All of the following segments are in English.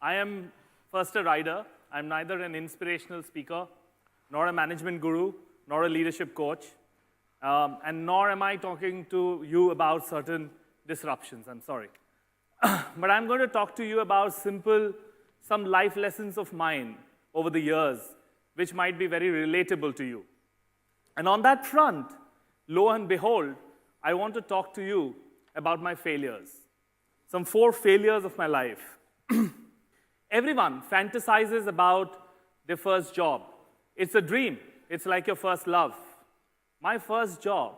I am first a rider. I'm neither an inspirational speaker, nor a management guru, nor a leadership coach, and nor am I talking to you about certain disruptions, I'm sorry. But I'm going to talk to you about some life lessons of mine over the years, which might be very relatable to you. And on that front, lo and behold, I want to talk to you about my failures. Some 4 failures of my life. Everyone fantasizes about their first job. It's a dream. It's like your first love. My first job,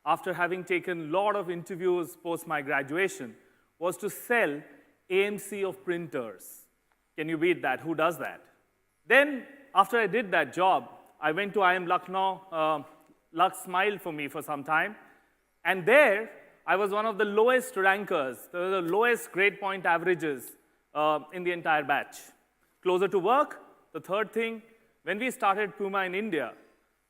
after having taken a lot of interviews post my graduation, was to sell AMC of printers. Can you beat that? Who does that? Then, after I did that job, I went to IIM Lucknow. Luck smiled for me for some time. And there, I was one of the lowest rankers, the lowest grade point averages in the entire batch. Closer to work, the third thing, when we started Puma in India,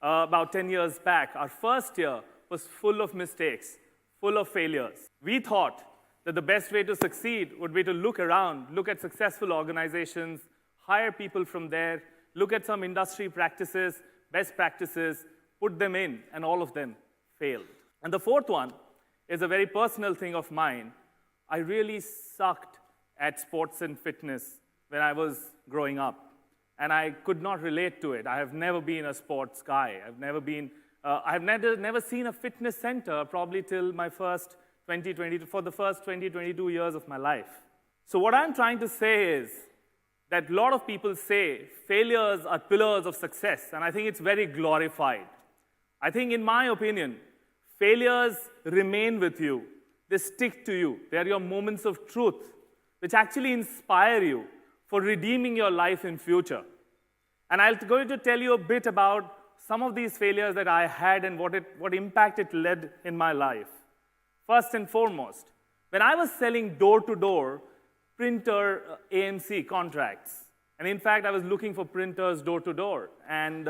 about 10 years back, our first year was full of mistakes, full of failures. We thought that the best way to succeed would be to look around, look at successful organizations, hire people from there, look at some industry practices, best practices, put them in, and all of them failed. And the fourth one is a very personal thing of mine. I really sucked at sports and fitness when I was growing up. And I could not relate to it. I have never been a sports guy. I've never seen a fitness center probably till my first 22 years of my life. So what I'm trying to say is that a lot of people say failures are pillars of success, and I think it's very glorified. I think, in my opinion, failures remain with you. They stick to you. They are your moments of truth, which actually inspire you for redeeming your life in future. And I'm going to tell you a bit about some of these failures that I had and what impact it led in my life. First and foremost, when I was selling door-to-door printer AMC contracts, and in fact, I was looking for printers door-to-door and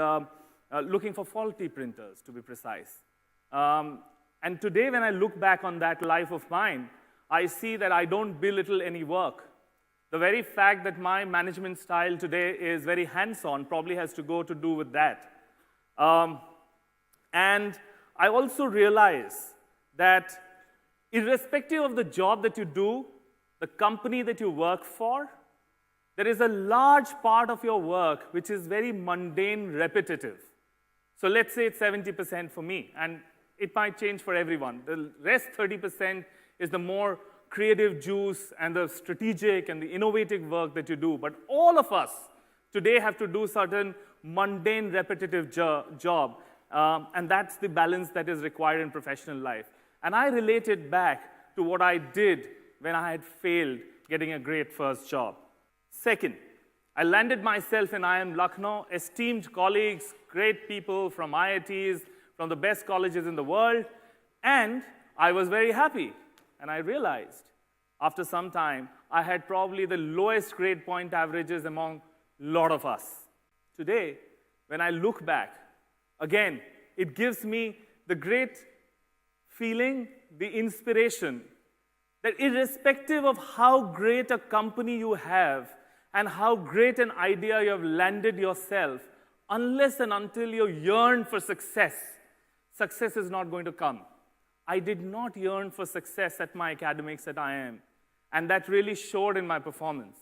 looking for faulty printers, to be precise. And today, when I look back on that life of mine, I see that I don't belittle any work. The very fact that my management style today is very hands-on probably has to do with that. And I also realize that irrespective of the job that you do, the company that you work for, there is a large part of your work which is very mundane, repetitive. So let's say it's 70% for me, and it might change for everyone. The rest 30% is the more creative juice and the strategic and the innovative work that you do. But all of us today have to do certain mundane, repetitive job, and that's the balance that is required in professional life. And I related back to what I did when I had failed getting a great first job. Second, I landed myself in IIM Lucknow, esteemed colleagues, great people from IITs, from the best colleges in the world, and I was very happy. And I realized, after some time, I had probably the lowest grade point averages among a lot of us. Today, when I look back, again, it gives me the great feeling, the inspiration, that irrespective of how great a company you have and how great an idea you have landed yourself, unless and until you yearn for success, success is not going to come. I did not yearn for success at my academics at IIM, and that really showed in my performance.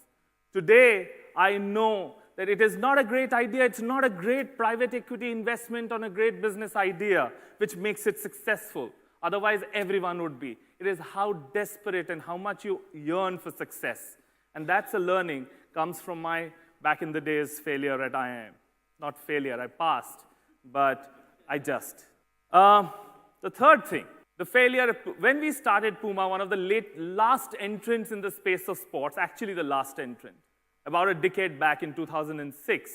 Today, I know that it is not a great idea, it's not a great private equity investment on a great business idea which makes it successful. Otherwise, everyone would be. It is how desperate and how much you yearn for success. And that's a learning, comes from my, back in the days, failure at IIM. Not failure, I passed, but I just. The third thing, the failure, when we started Puma, one of the last entrants in the space of sports, actually the last entrant, about a decade back in 2006.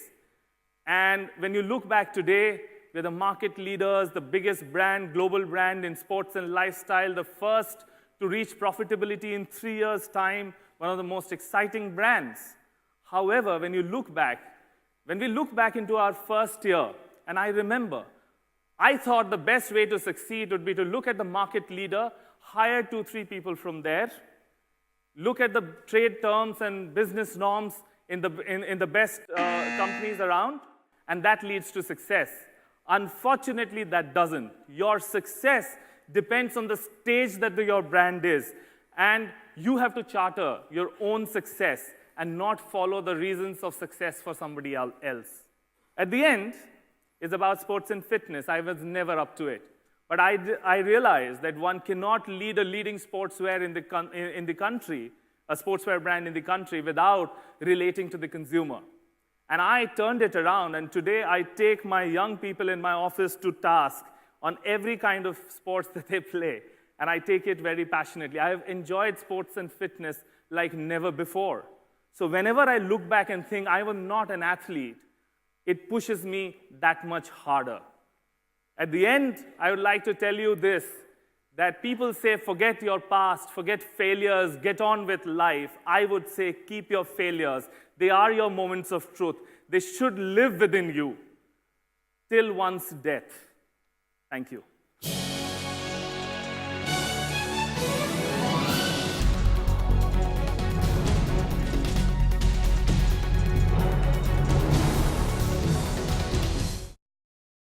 And when you look back today, we're the market leaders, the biggest brand, global brand in sports and lifestyle, the first to reach profitability in 3 years' time, one of the most exciting brands. However, when we look back into our first year, and I remember, I thought the best way to succeed would be to look at the market leader, hire 2-3 people from there, look at the trade terms and business norms in the best companies around, and that leads to success. Unfortunately, that doesn't. Your success depends on the stage that your brand is, and you have to charter your own success and not follow the reasons of success for somebody else. At the end, it's about sports and fitness. I was never up to it. But I realized that one cannot lead a leading sportswear in the country, a sportswear brand in the country, without relating to the consumer. And I turned it around, and today I take my young people in my office to task on every kind of sports that they play. And I take it very passionately. I have enjoyed sports and fitness like never before. So whenever I look back and think I was not an athlete, it pushes me that much harder. At the end, I would like to tell you this, that people say, forget your past, forget failures, get on with life. I would say, keep your failures. They are your moments of truth. They should live within you till one's death. Thank you.